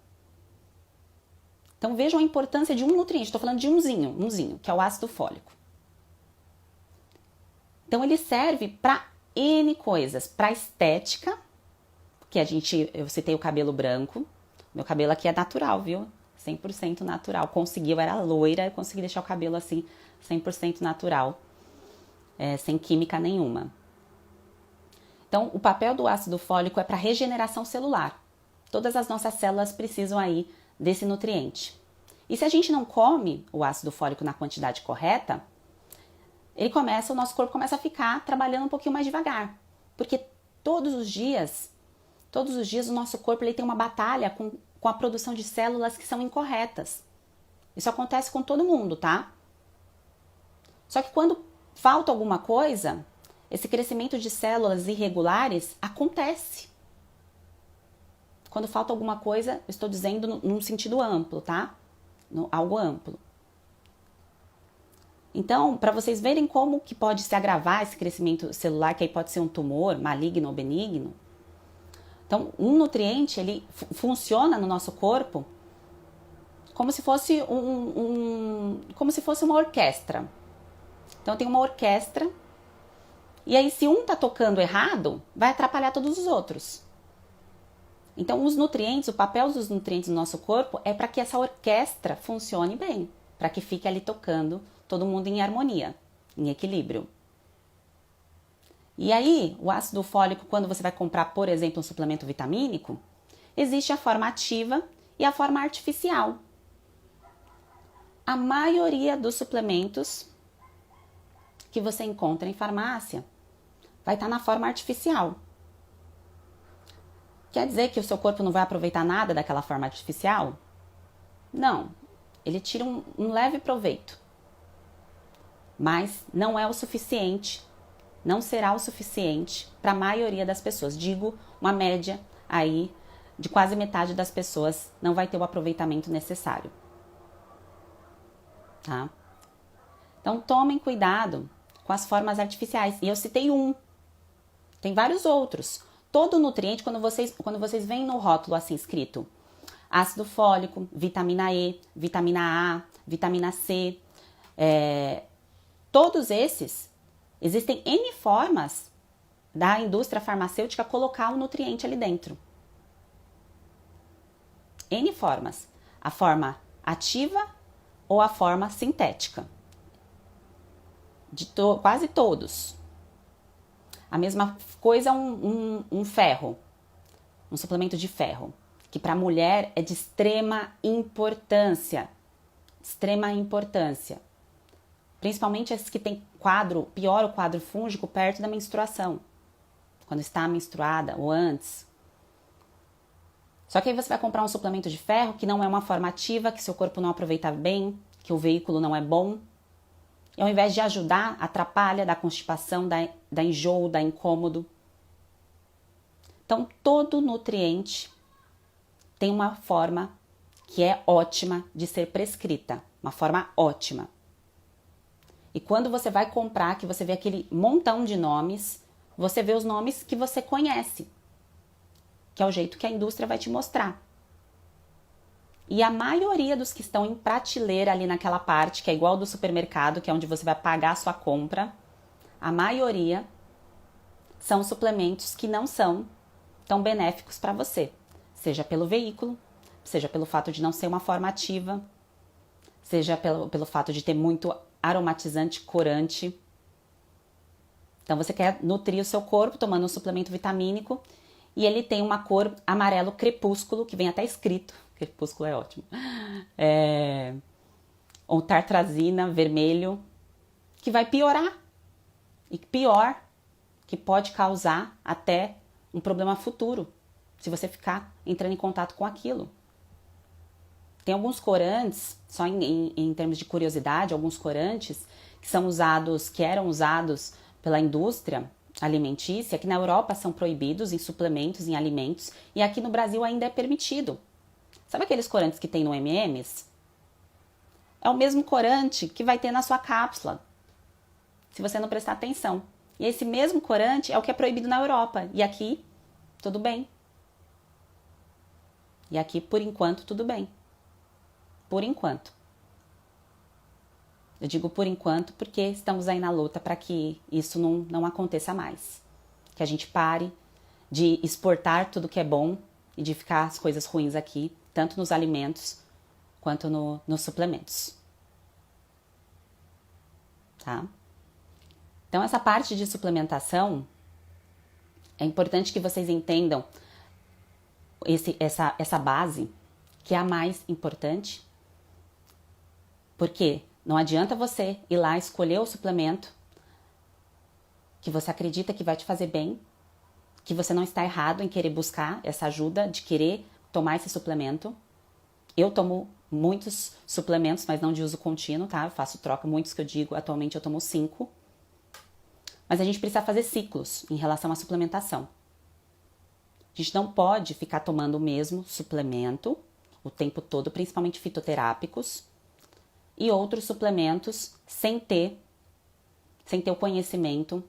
Então vejam a importância de um nutriente. Estou falando de umzinho, que é o ácido fólico. Então ele serve para N coisas. Para estética, que eu citei o cabelo branco. Meu cabelo aqui é natural, viu? 100% natural. Eu era loira, eu consegui deixar o cabelo assim 100% natural, sem química nenhuma. Então, o papel do ácido fólico é para regeneração celular. Todas as nossas células precisam aí desse nutriente. E se a gente não come o ácido fólico na quantidade correta, o nosso corpo começa a ficar trabalhando um pouquinho mais devagar. Porque todos os dias o nosso corpo ele tem uma batalha com a produção de células que são incorretas. Isso acontece com todo mundo, tá? Só que quando falta alguma coisa, esse crescimento de células irregulares acontece. Quando falta alguma coisa, estou dizendo num sentido amplo, tá? Algo amplo. Então, para vocês verem como que pode se agravar esse crescimento celular, que aí pode ser um tumor, maligno ou benigno. Então, um nutriente, ele funciona no nosso corpo como se fosse como se fosse uma orquestra. Então, tem uma orquestra, e aí se um tá tocando errado, vai atrapalhar todos os outros. Então, os nutrientes, o papel dos nutrientes no nosso corpo é para que essa orquestra funcione bem, para que fique ali tocando todo mundo em harmonia, em equilíbrio. E aí, o ácido fólico, quando você vai comprar, por exemplo, um suplemento vitamínico, existe a forma ativa e a forma artificial. A maioria dos suplementos que você encontra em farmácia vai estar na forma artificial. Quer dizer que o seu corpo não vai aproveitar nada daquela forma artificial? Não, ele tira um leve proveito. Mas não é o suficiente, não será o suficiente para a maioria das pessoas. Digo, uma média aí de quase metade das pessoas não vai ter o aproveitamento necessário. Tá? Então tomem cuidado com as formas artificiais. E eu citei um, tem vários outros. Todo nutriente, quando vocês veem no rótulo assim escrito ácido fólico, vitamina E, vitamina A, vitamina C, todos esses, existem N formas da indústria farmacêutica colocar o nutriente ali dentro. N formas. A forma ativa ou a forma sintética. Quase todos. A mesma coisa um ferro, um suplemento de ferro, que para a mulher é de extrema importância. Extrema importância. Principalmente esses que têm pior o quadro fúngico perto da menstruação. Quando está menstruada ou antes. Só que aí você vai comprar um suplemento de ferro que não é uma forma ativa, que seu corpo não aproveita bem, que o veículo não é bom. E ao invés de ajudar, atrapalha, dá constipação, dá enjoo, dá incômodo. Então, todo nutriente tem uma forma que é ótima de ser prescrita. Uma forma ótima. E quando você vai comprar, que você vê aquele montão de nomes, você vê os nomes que você conhece. Que é o jeito que a indústria vai te mostrar. E a maioria dos que estão em prateleira ali naquela parte, que é igual do supermercado, que é onde você vai pagar a sua compra, a maioria são suplementos que não são tão benéficos para você. Seja pelo veículo, seja pelo fato de não ser uma forma ativa, seja pelo fato de ter muito aromatizante, corante. Então você quer nutrir o seu corpo tomando um suplemento vitamínico e ele tem uma cor amarelo crepúsculo, que vem até escrito. Crepúsculo é ótimo. Ou tartrazina, vermelho, que vai piorar. E pior, que pode causar até um problema futuro, se você ficar entrando em contato com aquilo. Tem alguns corantes, só em termos de curiosidade, alguns corantes que eram usados pela indústria alimentícia, que na Europa são proibidos em suplementos, em alimentos, e aqui no Brasil ainda é permitido. Sabe aqueles corantes que tem no M&M's? É o mesmo corante que vai ter na sua cápsula, se você não prestar atenção. E esse mesmo corante é o que é proibido na Europa. E aqui, tudo bem. E aqui, por enquanto, tudo bem. Por enquanto. Eu digo por enquanto porque estamos aí na luta para que isso não aconteça mais. Que a gente pare de exportar tudo que é bom e de ficar as coisas ruins aqui, tanto nos alimentos quanto nos suplementos. Tá? Então, essa parte de suplementação, é importante que vocês entendam essa base, que é a mais importante, porque não adianta você ir lá escolher o suplemento que você acredita que vai te fazer bem, que você não está errado em querer buscar essa ajuda, de querer tomar esse suplemento, Eu tomo muitos suplementos, mas não de uso contínuo, tá? Eu faço troca, muitos que eu digo, atualmente eu tomo 5. Mas a gente precisa fazer ciclos em relação à suplementação. A gente não pode ficar tomando o mesmo suplemento o tempo todo, principalmente fitoterápicos, e outros suplementos sem ter o conhecimento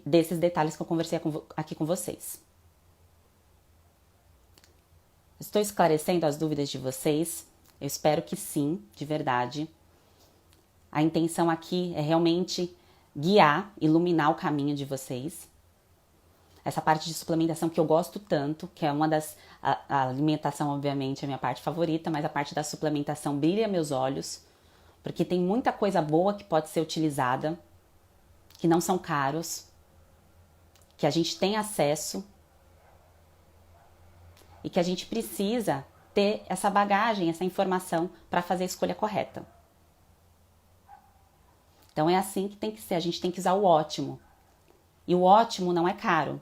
desses detalhes que eu conversei aqui com vocês. Estou esclarecendo as dúvidas de vocês? Eu espero que sim, de verdade. A intenção aqui é realmente guiar, iluminar o caminho de vocês. Essa parte de suplementação que eu gosto tanto, que é uma das... A alimentação, obviamente, é a minha parte favorita, mas a parte da suplementação brilha meus olhos, porque tem muita coisa boa que pode ser utilizada, que não são caros, que a gente tem acesso e que a gente precisa ter essa bagagem, essa informação para fazer a escolha correta. Então é assim que tem que ser, a gente tem que usar o ótimo. E o ótimo não é caro.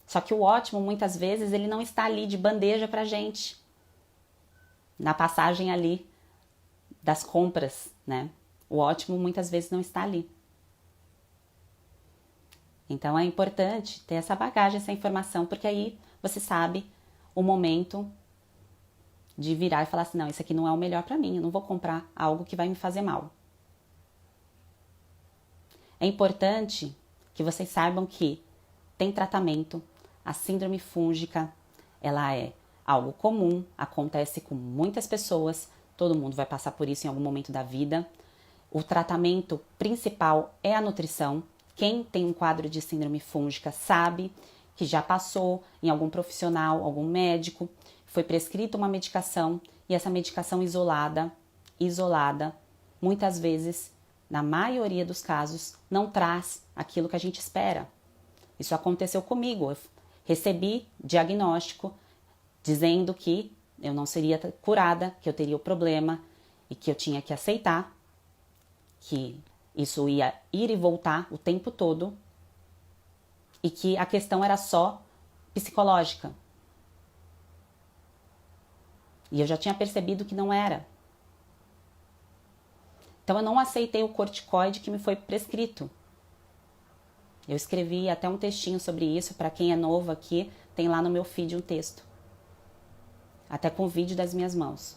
Só que o ótimo, muitas vezes, ele não está ali de bandeja pra gente. Na passagem ali das compras, né? O ótimo, muitas vezes, não está ali. Então, é importante ter essa bagagem, essa informação, porque aí você sabe o momento de virar e falar assim, não, isso aqui não é o melhor pra mim, eu não vou comprar algo que vai me fazer mal. É importante que vocês saibam que tem tratamento. A síndrome fúngica, ela é algo comum, acontece com muitas pessoas, todo mundo vai passar por isso em algum momento da vida. O tratamento principal é a nutrição. Quem tem um quadro de síndrome fúngica sabe que já passou em algum profissional, algum médico, foi prescrita uma medicação e essa medicação isolada, muitas vezes, na maioria dos casos, não traz aquilo que a gente espera. Isso aconteceu comigo. Eu recebi diagnóstico dizendo que eu não seria curada, que eu teria o problema e que eu tinha que aceitar que isso ia ir e voltar o tempo todo e que a questão era só psicológica. E eu já tinha percebido que não era. Então eu não aceitei o corticoide que me foi prescrito. Eu escrevi até um textinho sobre isso, para quem é novo aqui, tem lá no meu feed um texto. Até com o vídeo das minhas mãos.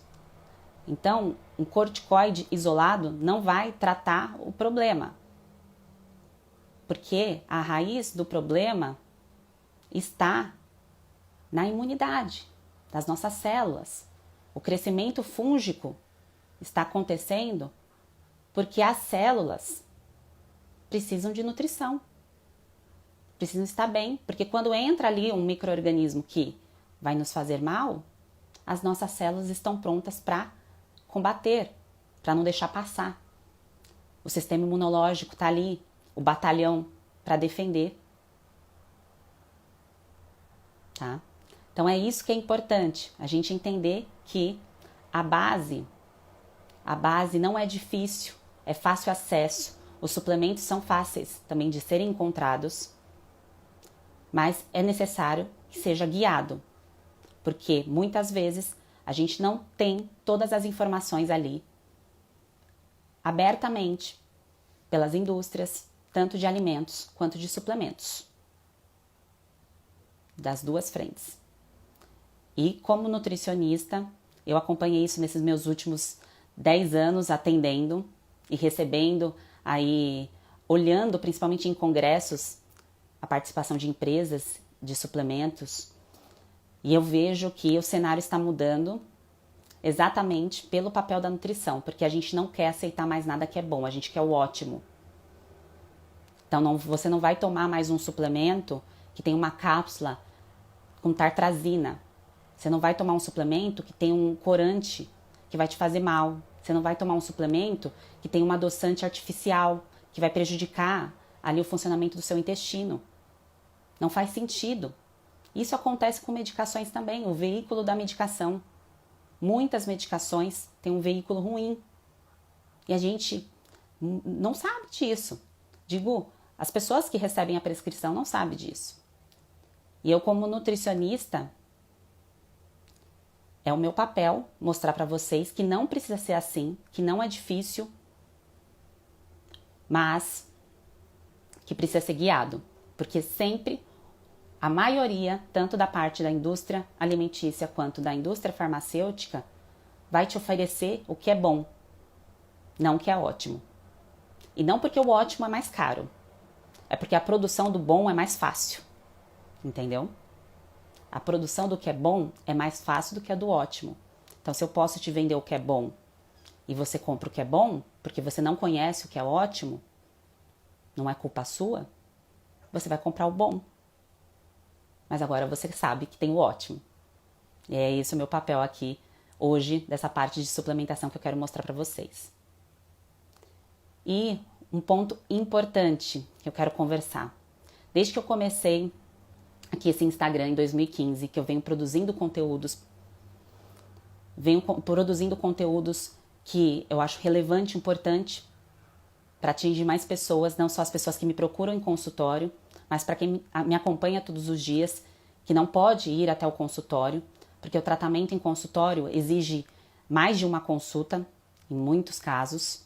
Então, um corticoide isolado não vai tratar o problema. Porque a raiz do problema está na imunidade das nossas células. O crescimento fúngico está acontecendo porque as células precisam de nutrição. Precisam estar bem, porque quando entra ali um micro-organismo que vai nos fazer mal, as nossas células estão prontas para combater, para não deixar passar. O sistema imunológico está ali, o batalhão para defender. Tá? Então é isso que é importante, a gente entender que a base não é difícil, é fácil acesso. Os suplementos são fáceis também de serem encontrados, mas é necessário que seja guiado, porque muitas vezes a gente não tem todas as informações ali abertamente pelas indústrias, tanto de alimentos quanto de suplementos, das duas frentes. E como nutricionista, eu acompanhei isso nesses meus últimos 10 anos atendendo e recebendo aí, olhando principalmente em congressos, a participação de empresas de suplementos, e eu vejo que o cenário está mudando exatamente pelo papel da nutrição, porque a gente não quer aceitar mais nada que é bom, a gente quer o ótimo. Então você não vai tomar mais um suplemento que tem uma cápsula com tartrazina. Você não vai tomar um suplemento que tem um corante que vai te fazer mal. Você não vai tomar um suplemento que tem um adoçante artificial que vai prejudicar ali o funcionamento do seu intestino. Não faz sentido. Isso acontece com medicações também, o veículo da medicação. Muitas medicações têm um veículo ruim. E a gente não sabe disso. Digo, as pessoas que recebem a prescrição não sabem disso. E eu, como nutricionista, É o meu papel mostrar para vocês que não precisa ser assim, que não é difícil, mas que precisa ser guiado. Porque sempre a maioria, tanto da parte da indústria alimentícia quanto da indústria farmacêutica, vai te oferecer o que é bom, não o que é ótimo. E não porque o ótimo é mais caro, é porque a produção do bom é mais fácil, entendeu? A produção do que é bom é mais fácil do que a do ótimo. Então, se eu posso te vender o que é bom e você compra o que é bom, porque você não conhece o que é ótimo, não é culpa sua, você vai comprar o bom. Mas agora você sabe que tem o ótimo. E é esse o meu papel aqui hoje, dessa parte de suplementação que eu quero mostrar para vocês. E um ponto importante que eu quero conversar. Desde que eu comecei aqui esse Instagram em 2015, que eu venho produzindo conteúdos que eu acho relevante, importante para atingir mais pessoas, não só as pessoas que me procuram em consultório, mas para quem me acompanha todos os dias, que não pode ir até o consultório, porque o tratamento em consultório exige mais de uma consulta, em muitos casos.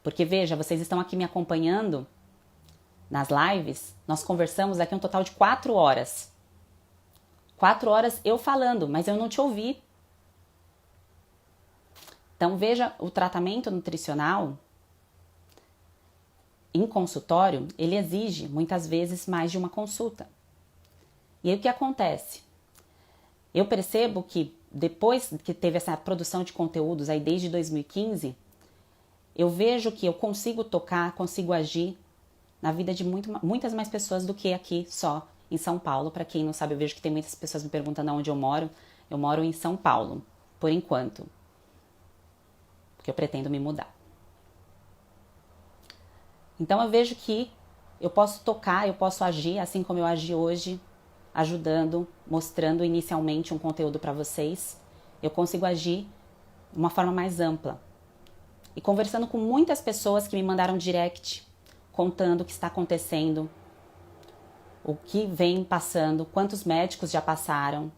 Porque veja, vocês estão aqui me acompanhando nas lives, nós conversamos aqui um total de 4 horas. 4 horas eu falando, mas eu não te ouvi. Então veja, o tratamento nutricional em consultório, ele exige muitas vezes mais de uma consulta. E aí o que acontece? Eu percebo que depois que teve essa produção de conteúdos aí desde 2015, eu vejo que eu consigo tocar, consigo agir na vida de muitas mais pessoas do que aqui só em São Paulo. Para quem não sabe, eu vejo que tem muitas pessoas me perguntando onde eu moro. Eu moro em São Paulo, por enquanto, porque eu pretendo me mudar. Então eu vejo que eu posso tocar, eu posso agir, assim como eu agi hoje, ajudando, mostrando inicialmente um conteúdo para vocês. Eu consigo agir de uma forma mais ampla. E conversando com muitas pessoas que me mandaram direct, contando o que está acontecendo, o que vem passando, quantos médicos já passaram,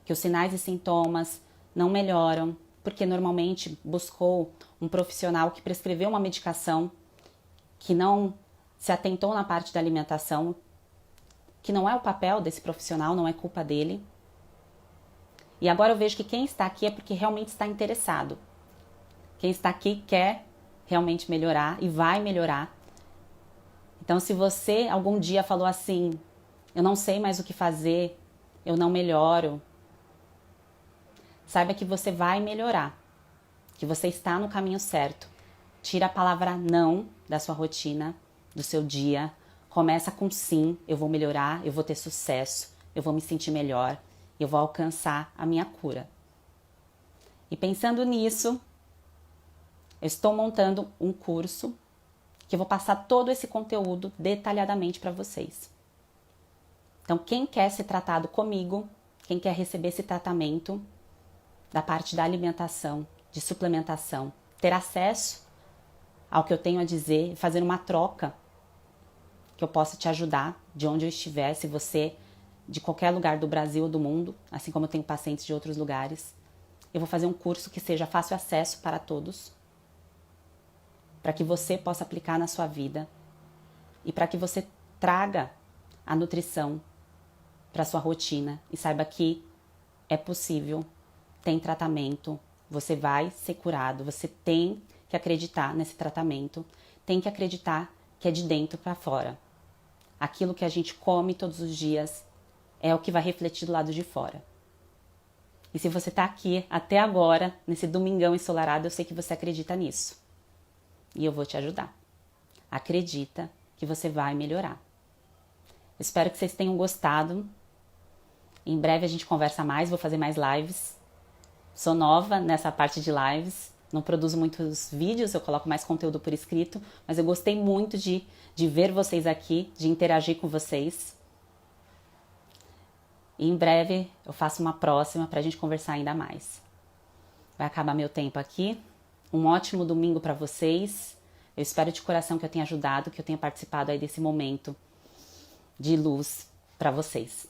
que os sinais e sintomas não melhoram, porque normalmente buscou um profissional que prescreveu uma medicação que não se atentou na parte da alimentação, que não é o papel desse profissional, não é culpa dele. E agora eu vejo que quem está aqui é porque realmente está interessado. Quem está aqui quer realmente melhorar e vai melhorar. Então, se você algum dia falou assim, eu não sei mais o que fazer, eu não melhoro, saiba que você vai melhorar, que você está no caminho certo. Tira a palavra não da sua rotina, do seu dia. Começa com sim, eu vou melhorar, eu vou ter sucesso, eu vou me sentir melhor, eu vou alcançar a minha cura. E pensando nisso, eu estou montando um curso que eu vou passar todo esse conteúdo detalhadamente para vocês. Então, quem quer ser tratado comigo, quem quer receber esse tratamento da parte da alimentação, de suplementação, ter acesso ao que eu tenho a dizer, fazer uma troca, que eu possa te ajudar de onde eu estiver, se você de qualquer lugar do Brasil ou do mundo, assim como eu tenho pacientes de outros lugares. Eu vou fazer um curso que seja fácil acesso para todos, para que você possa aplicar na sua vida e para que você traga a nutrição para a sua rotina e saiba que é possível, tem tratamento, você vai ser curado, você tem que acreditar nesse tratamento, tem que acreditar que é de dentro para fora. Aquilo que a gente come todos os dias é o que vai refletir do lado de fora. E se você está aqui até agora, nesse domingão ensolarado, eu sei que você acredita nisso. E eu vou te ajudar. Acredita que você vai melhorar. Espero que vocês tenham gostado. Em breve a gente conversa mais, vou fazer mais lives. Sou nova nessa parte de lives, não produzo muitos vídeos, eu coloco mais conteúdo por escrito, mas eu gostei muito de ver vocês aqui, de interagir com vocês. E em breve eu faço uma próxima para a gente conversar ainda mais. Vai acabar meu tempo aqui. Um ótimo domingo para vocês. Eu espero de coração que eu tenha ajudado, que eu tenha participado aí desse momento de luz para vocês.